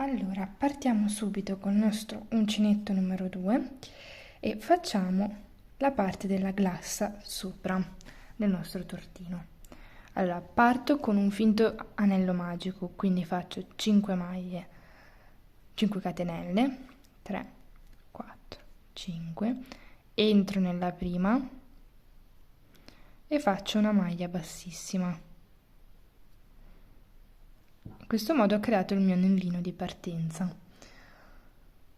Allora, partiamo subito col nostro uncinetto numero 2 e facciamo la parte della glassa sopra del nostro tortino. Allora, parto con un finto anello magico, quindi faccio 5 maglie, 5 catenelle, 3, 4, 5, entro nella prima e faccio una maglia bassissima. In questo modo ho creato il mio anellino di partenza.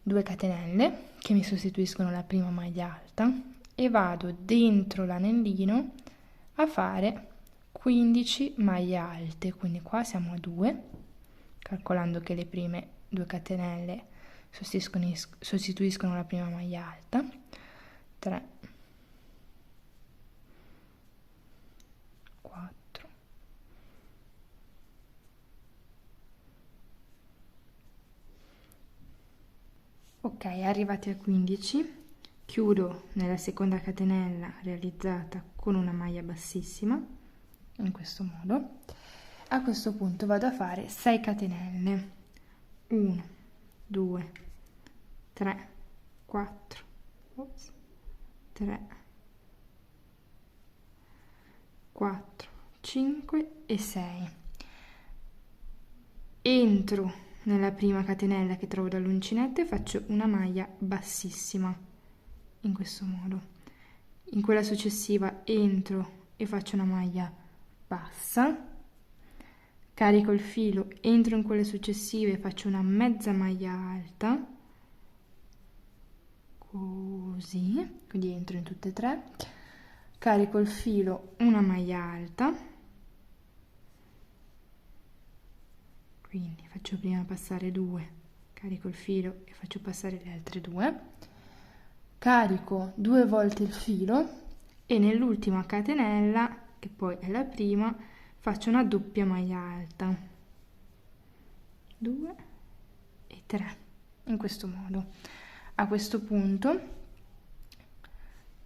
2 catenelle che mi sostituiscono la prima maglia alta e vado dentro l'anellino a fare 15 maglie alte, quindi qua siamo a 2, calcolando che le prime 2 catenelle sostituiscono la prima maglia alta, 3, 4, 'Ok, arrivati a 15, chiudo nella seconda catenella realizzata con una maglia bassissima, in questo modo. A questo punto vado a fare 6 catenelle, 1, 2, 3, 4, 3, 4, 5 e 6. Entro nella prima catenella che trovo dall'uncinetto e faccio una maglia bassissima, in questo modo. In quella successiva entro e faccio una maglia bassa, carico il filo, entro in quelle successive e faccio una mezza maglia alta, così, quindi entro in tutte e 3, carico il filo, una maglia alta, quindi faccio prima passare 2, carico il filo e faccio passare le altre 2, carico 2 volte il filo e nell'ultima catenella, che poi è la prima, faccio una doppia maglia alta, 2 e 3, in questo modo. A questo punto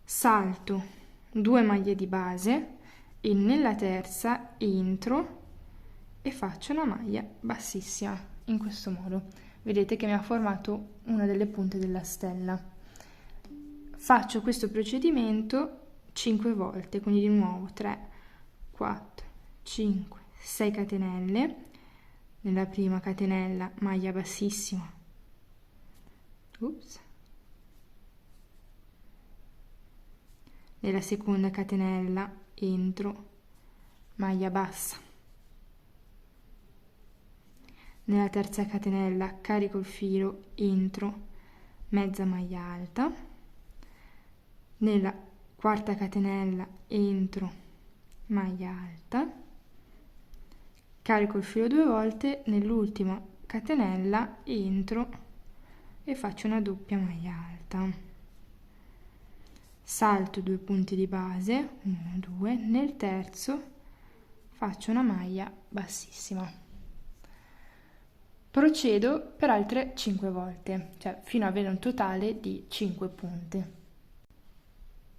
salto 2 maglie di base e nella terza entro e faccio una maglia bassissima, in questo modo. Vedete che mi ha formato una delle punte della stella. Faccio questo procedimento 5 volte, quindi di nuovo 3, 4, 5, 6 catenelle, nella prima catenella maglia bassissima, nella seconda catenella entro, maglia bassa, nella terza catenella carico il filo, entro, mezza maglia alta, nella quarta catenella entro, maglia alta, carico il filo 2 volte, nell'ultima catenella entro e faccio una doppia maglia alta, salto 2 punti di base, 1, 2, nel terzo faccio una maglia bassissima. Procedo per altre 5 volte, cioè fino ad avere un totale di 5 punte.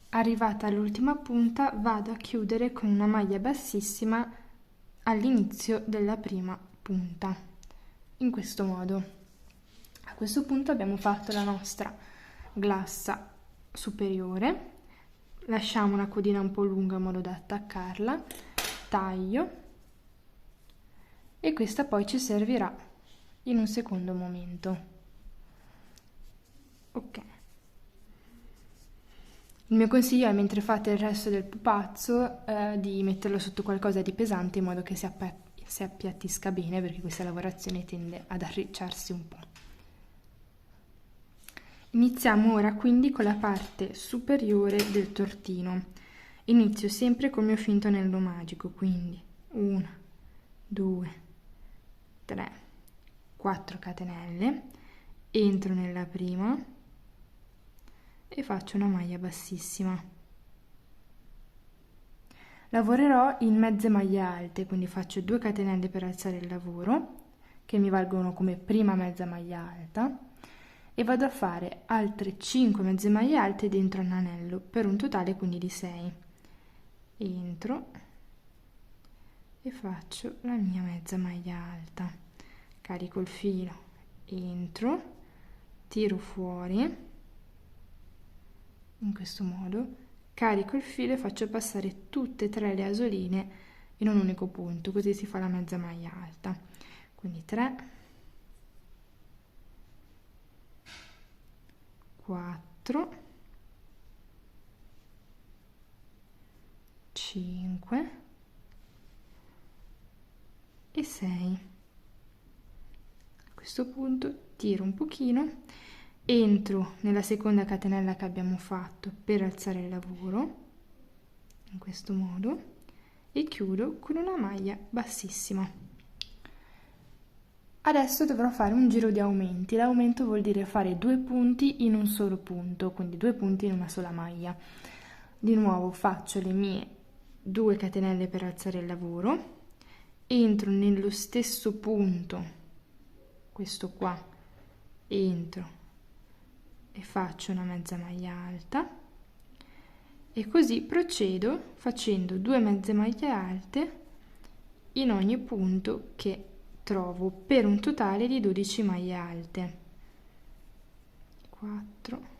Arrivata all'ultima punta vado a chiudere con una maglia bassissima all'inizio della prima punta, in questo modo. A questo punto abbiamo fatto la nostra glassa superiore, lasciamo una codina un po' lunga in modo da attaccarla, taglio e questa poi ci servirà in un secondo momento. Ok. Il mio consiglio è, mentre fate il resto del pupazzo, di metterlo sotto qualcosa di pesante in modo che si appiattisca bene, perché questa lavorazione tende ad arricciarsi un po'. Iniziamo ora quindi con la parte superiore del tortino. Inizio sempre col mio finto anello magico, quindi 1, 2, 3, 4 catenelle, entro nella prima e faccio una maglia bassissima. Lavorerò in mezze maglie alte, quindi faccio 2 catenelle per alzare il lavoro, che mi valgono come prima mezza maglia alta, e vado a fare altre 5 mezze maglie alte dentro un anello, per un totale quindi di 6. Entro e faccio la mia mezza maglia alta, carico il filo, entro, tiro fuori in questo modo, carico il filo e faccio passare tutte e tre le asoline in un unico punto, così si fa la mezza maglia alta. Quindi 3, 4, 5 e 6. A questo punto tiro un pochino, entro nella seconda catenella che abbiamo fatto per alzare il lavoro in questo modo e chiudo con una maglia bassissima. Adesso dovrò fare un giro di aumenti. L'aumento vuol dire fare 2 punti in un solo punto, quindi 2 punti in una sola maglia. Di nuovo faccio le mie 2 catenelle per alzare il lavoro, entro nello stesso punto, questo qua, entro e faccio una mezza maglia alta e così procedo facendo 2 mezze maglie alte in ogni punto che trovo per un totale di 12 maglie alte. 4,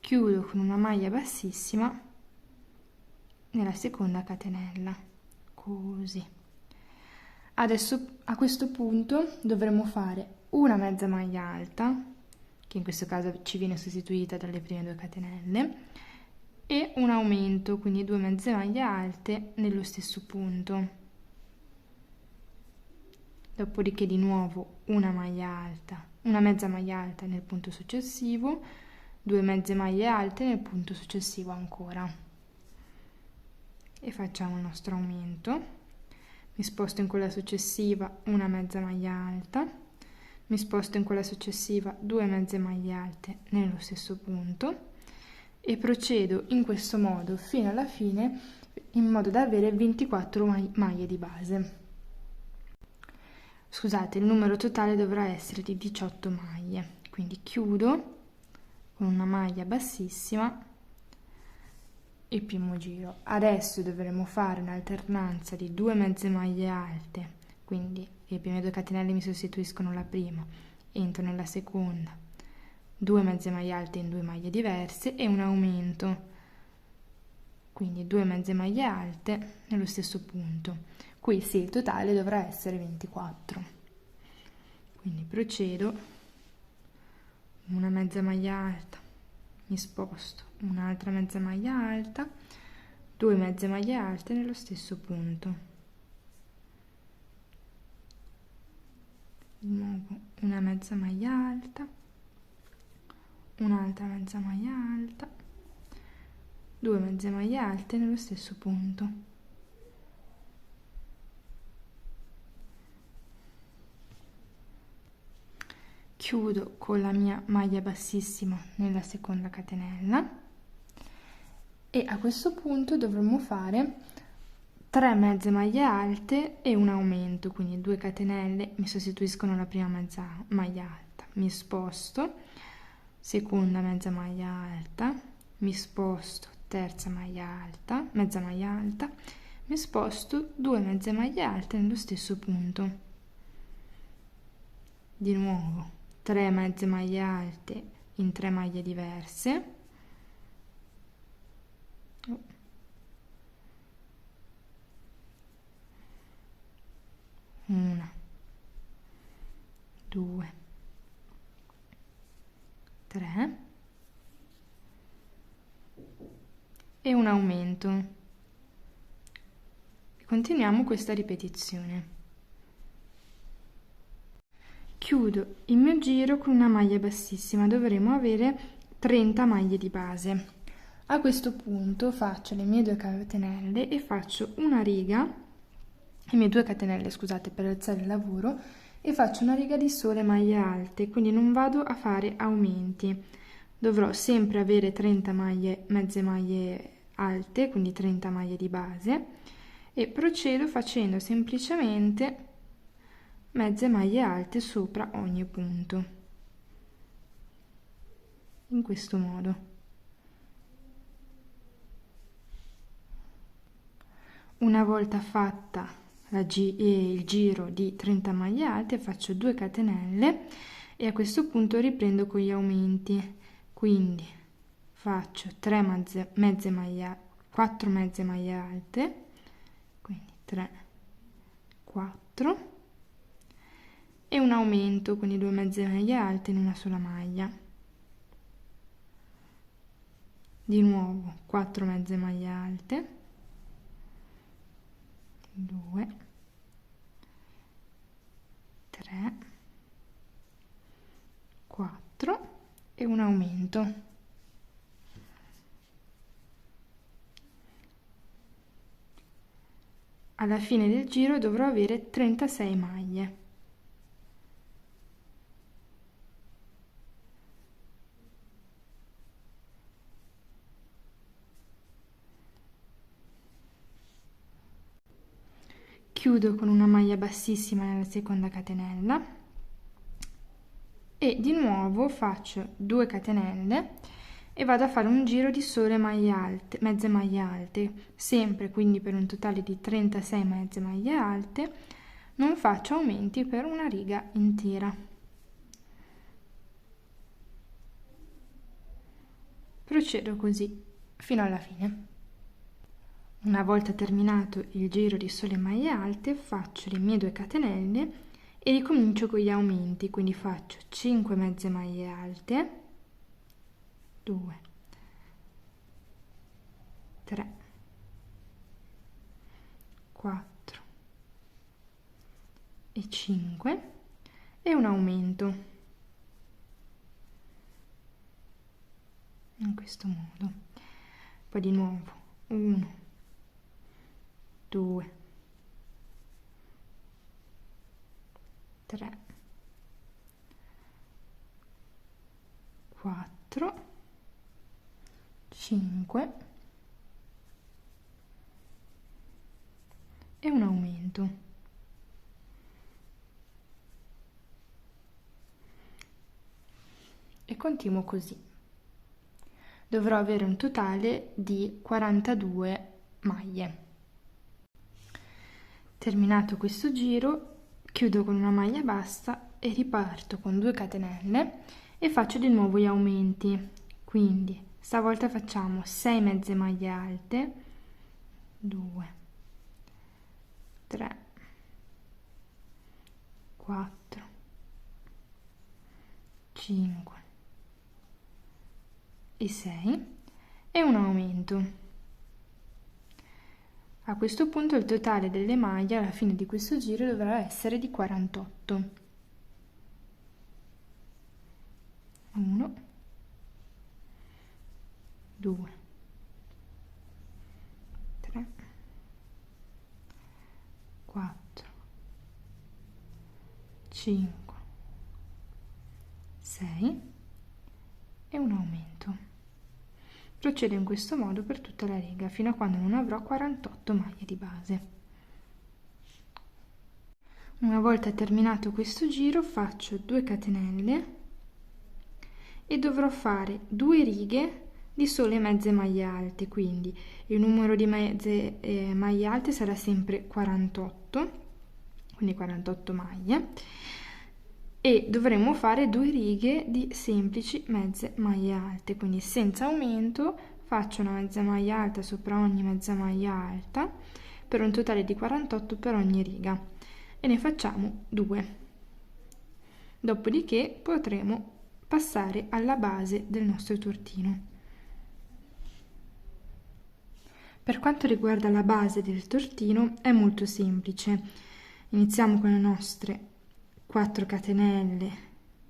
chiudo con una maglia bassissima nella seconda catenella, così. Adesso a questo punto dovremo fare una mezza maglia alta, che in questo caso ci viene sostituita dalle prime 2 catenelle, e un aumento, quindi 2 mezze maglie alte nello stesso punto. Dopodiché di nuovo una maglia alta, una mezza maglia alta nel punto successivo, 2 mezze maglie alte nel punto successivo ancora. E facciamo il nostro aumento. Mi sposto in quella successiva, una mezza maglia alta, mi sposto in quella successiva, 2 mezze maglie alte nello stesso punto e procedo in questo modo fino alla fine in modo da avere 24 maglie di base. Scusate, il numero totale dovrà essere di 18 maglie, quindi chiudo con una maglia bassissima il primo giro. Adesso dovremo fare un'alternanza di 2 mezze maglie alte, quindi le prime 2 catenelle mi sostituiscono la prima, entro nella seconda, 2 mezze maglie alte in 2 maglie diverse e un aumento, quindi 2 mezze maglie alte nello stesso punto. Qui sì, il totale dovrà essere 24. Quindi procedo, una mezza maglia alta, mi sposto, un'altra mezza maglia alta, 2 mezze maglie alte nello stesso punto, di nuovo una mezza maglia alta, un'altra mezza maglia alta, 2 mezze maglie alte nello stesso punto, chiudo con la mia maglia bassissima nella seconda catenella e a questo punto dovremo fare 3 mezze maglie alte e un aumento, quindi 2 catenelle mi sostituiscono la prima mezza maglia alta, mi sposto, seconda mezza maglia alta, mi sposto, terza maglia alta, mezza maglia alta, mi sposto, 2 mezze maglie alte nello stesso punto, di nuovo 3 mezze maglie alte in 3 maglie diverse, una, 2, 3 e un aumento. Continuiamo questa ripetizione. Chiudo il mio giro con una maglia bassissima, dovremo avere 30 maglie di base. A questo punto faccio le mie 2 catenelle e faccio una riga, le mie 2 catenelle, scusate, per alzare il lavoro, e faccio una riga di sole maglie alte, quindi non vado a fare aumenti. Dovrò sempre avere 30 maglie, mezze maglie alte, quindi 30 maglie di base, e procedo facendo semplicemente mezze maglie alte sopra ogni punto. in questo modo. Una volta fatta il giro di 30 maglie alte, faccio 2 catenelle e a questo punto riprendo con gli aumenti, quindi faccio 4 mezze maglie alte, quindi 3, 4 e un aumento, quindi 2 mezze maglie alte in una sola maglia. Di nuovo 4 mezze maglie alte, 2, 3, 4 e un aumento. Alla fine del giro dovrò avere 36 maglie. Chiudo con una maglia bassissima nella seconda catenella e di nuovo faccio 2 catenelle e vado a fare un giro di sole maglie alte, mezze maglie alte, sempre quindi per un totale di 36 mezze maglie alte. Non faccio aumenti per una riga intera. Procedo così fino alla fine. Una volta terminato il giro di sole maglie alte, faccio le mie 2 catenelle e ricomincio con gli aumenti, quindi faccio 5 mezze maglie alte, 2, 3, 4 e 5 e un aumento in questo modo. Poi di nuovo 1, 2, 3, 4, 5 e un aumento. E continuo così. Dovrò avere un totale di 42 maglie. Terminato questo giro, chiudo con una maglia bassa e riparto con 2 catenelle e faccio di nuovo gli aumenti. Quindi stavolta facciamo 6 mezze maglie alte, 2, 3, 4, 5 e 6 e un aumento. A questo punto il totale delle maglie alla fine di questo giro dovrà essere di 48. 1, 2, 3, 4, 5, 6 e un aumento. Procedo in questo modo per tutta la riga fino a quando non avrò 48 maglie di base. Una volta terminato questo giro faccio 2 catenelle e dovrò fare 2 righe di sole mezze maglie alte, quindi il numero di mezze maglie alte sarà sempre 48, quindi 48 maglie, e dovremo fare 2 righe di semplici mezze maglie alte, quindi senza aumento faccio una mezza maglia alta sopra ogni mezza maglia alta per un totale di 48 per ogni riga e ne facciamo 2. Dopodiché potremo passare alla base del nostro tortino. Per quanto riguarda la base del tortino è molto semplice. Iniziamo con le nostre 4 catenelle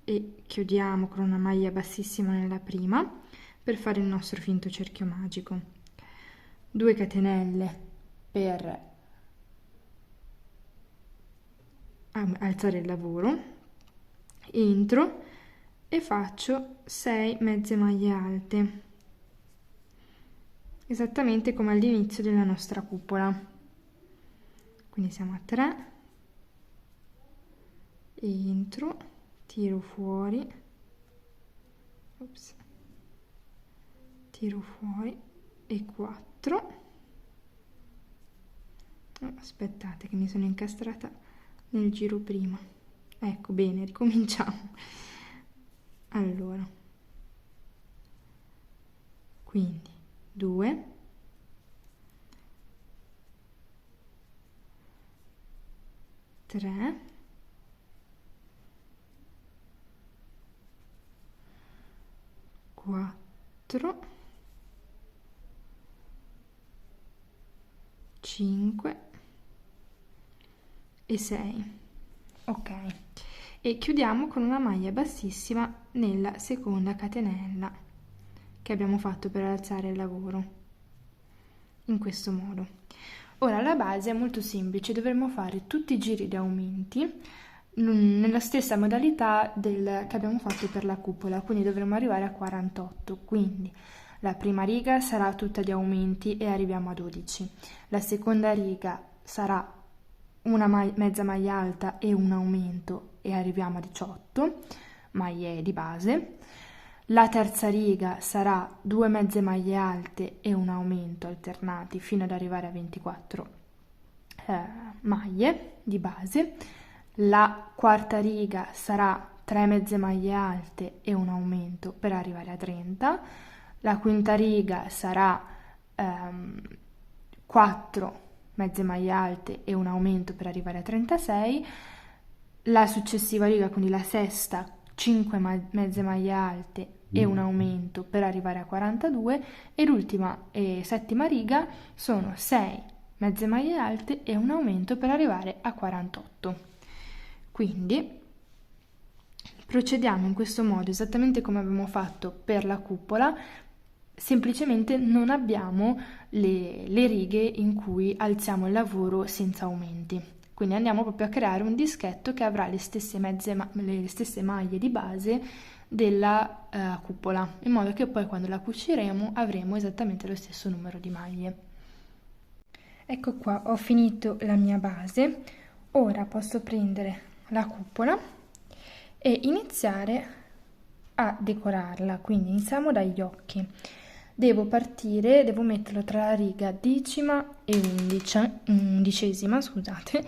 e chiudiamo con una maglia bassissima nella prima per fare il nostro finto cerchio magico. 2 catenelle per alzare il lavoro, entro e faccio 6 mezze maglie alte, esattamente come all'inizio della nostra cupola. Quindi siamo a 3, entro, tiro fuori, ops, tiro fuori e 4. Aspettate che mi sono incastrata nel giro prima. Ecco, bene, ricominciamo. Allora, quindi 2, 3, 4, 5 e 6. Ok, e chiudiamo con una maglia bassissima nella seconda catenella che abbiamo fatto per alzare il lavoro, in questo modo. Ora la base è molto semplice, dovremo fare tutti i giri di aumenti nella stessa modalità che abbiamo fatto per la cupola, quindi dovremo arrivare a 48, quindi la prima riga sarà tutta di aumenti e arriviamo a 12, la seconda riga sarà una mezza maglia alta e un aumento e arriviamo a 18 maglie di base, la terza riga sarà 2 mezze maglie alte e un aumento alternati fino ad arrivare a 24 maglie di base, la quarta riga sarà 3 mezze maglie alte e un aumento per arrivare a 30, la quinta riga sarà 4 mezze maglie alte e un aumento per arrivare a 36, la successiva riga, quindi la sesta, 5 mezze maglie alte e un aumento per arrivare a 42 e l'ultima e settima riga sono 6 mezze maglie alte e un aumento per arrivare a 48. Quindi procediamo in questo modo esattamente come abbiamo fatto per la cupola, semplicemente non abbiamo le righe in cui alziamo il lavoro senza aumenti. Quindi andiamo proprio a creare un dischetto che avrà le stesse maglie di base della cupola, in modo che poi quando la cuciremo avremo esattamente lo stesso numero di maglie. Ecco qua, ho finito la mia base. Ora posso prendere la cupola e iniziare a decorarla, quindi iniziamo dagli occhi. Devo metterlo tra la riga decima e undicesima, scusate,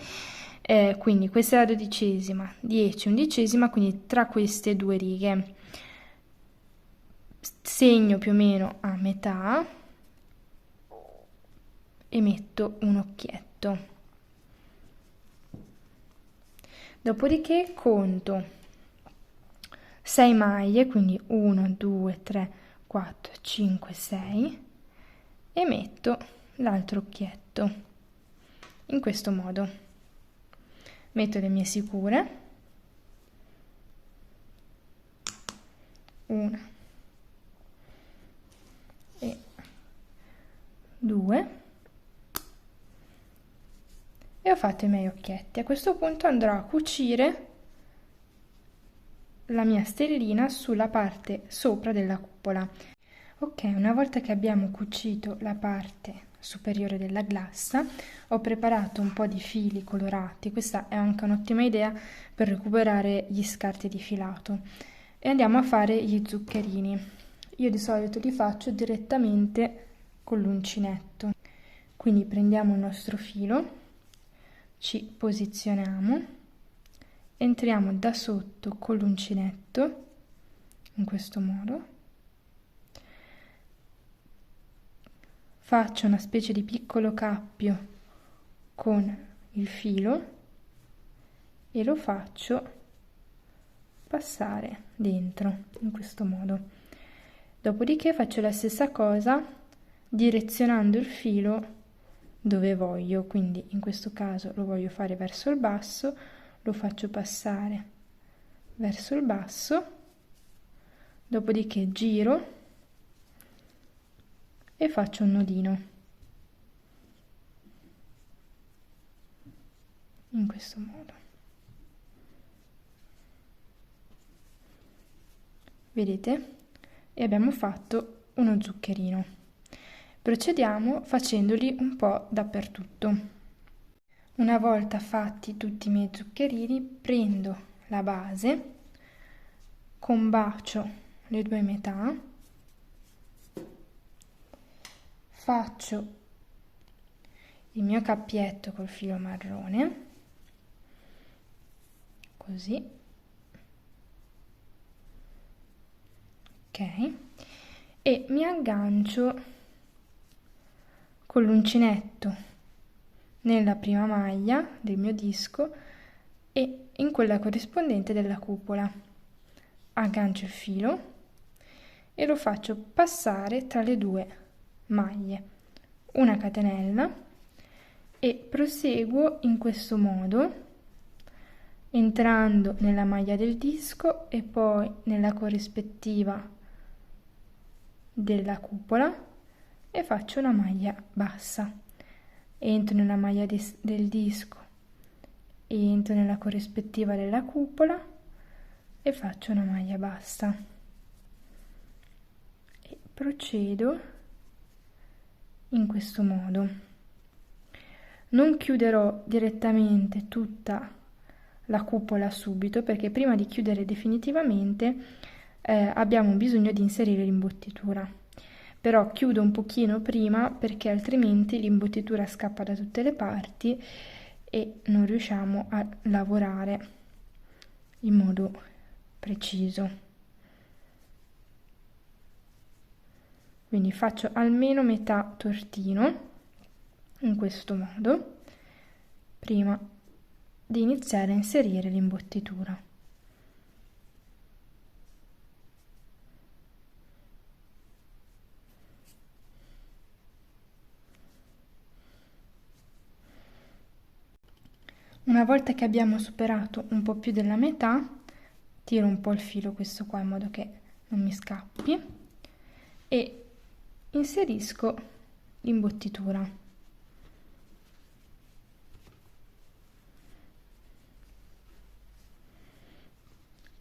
quindi questa è la dodicesima, 10, undicesima, quindi tra queste due righe segno più o meno a metà e metto un occhietto. Dopodiché conto 6 maglie, quindi 1, 2, 3, 4, 5, 6 e metto l'altro occhietto in questo modo. Metto le mie sicure, 1 e 2 e ho fatto i miei occhietti. A questo punto andrò a cucire la mia stellina sulla parte sopra della cupola. Ok, una volta che abbiamo cucito la parte superiore della glassa, ho preparato un po' di fili colorati. Questa è anche un'ottima idea per recuperare gli scarti di filato. E andiamo a fare gli zuccherini. Io di solito li faccio direttamente con l'uncinetto. Quindi prendiamo il nostro filo, ci posizioniamo, entriamo da sotto con l'uncinetto, in questo modo, faccio una specie di piccolo cappio con il filo e lo faccio passare dentro, in questo modo. Dopodiché faccio la stessa cosa direzionando il filo dove voglio, quindi in questo caso lo voglio fare verso il basso, lo faccio passare verso il basso, dopodiché giro e faccio un nodino in questo modo. Vedete? E abbiamo fatto uno zuccherino. Procediamo facendoli un po' dappertutto. Una volta fatti tutti i miei zuccherini, prendo la base, combacio le due metà faccio il mio cappietto col filo marrone, così, ok, e mi aggancio con l'uncinetto nella prima maglia del mio disco e in quella corrispondente della cupola. Aggancio il filo e lo faccio passare tra le due maglie, una catenella, e proseguo in questo modo, entrando nella maglia del disco e poi nella corrispettiva della cupola e faccio una maglia bassa. Entro nella maglia del disco, entro nella corrispettiva della cupola e faccio una maglia bassa e procedo in questo modo. Non chiuderò direttamente tutta la cupola subito, perché prima di chiudere definitivamente abbiamo bisogno di inserire l'imbottitura. Però chiudo un pochino prima, perché altrimenti l'imbottitura scappa da tutte le parti e non riusciamo a lavorare in modo preciso. Quindi faccio almeno metà tortino in questo modo prima di iniziare a inserire l'imbottitura. Una volta che abbiamo superato un po' più della metà, tiro un po' il filo questo qua in modo che non mi scappi e inserisco l'imbottitura.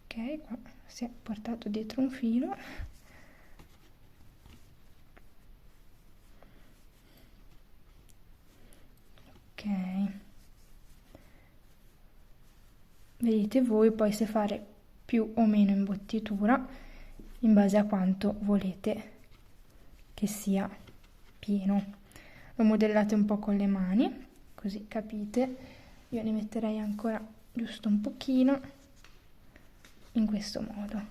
Ok, qua si è portato dietro un filo. Ok. Vedete voi poi se fare più o meno imbottitura in base a quanto volete che sia pieno. Lo modellate un po' con le mani, così capite. Io ne metterei ancora giusto un pochino, in questo modo.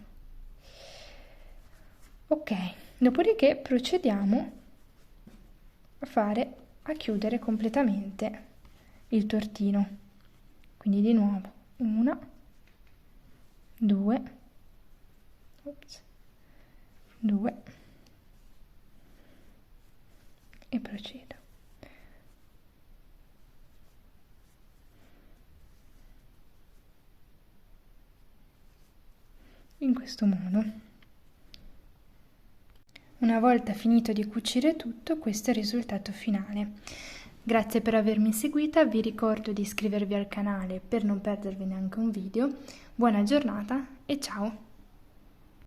Ok, dopodiché procediamo a chiudere completamente il tortino. Quindi di nuovo 1, 2, 2 e procedo. In questo modo. Una volta finito di cucire tutto, questo è il risultato finale. Grazie per avermi seguita, vi ricordo di iscrivervi al canale per non perdervi neanche un video. Buona giornata e ciao!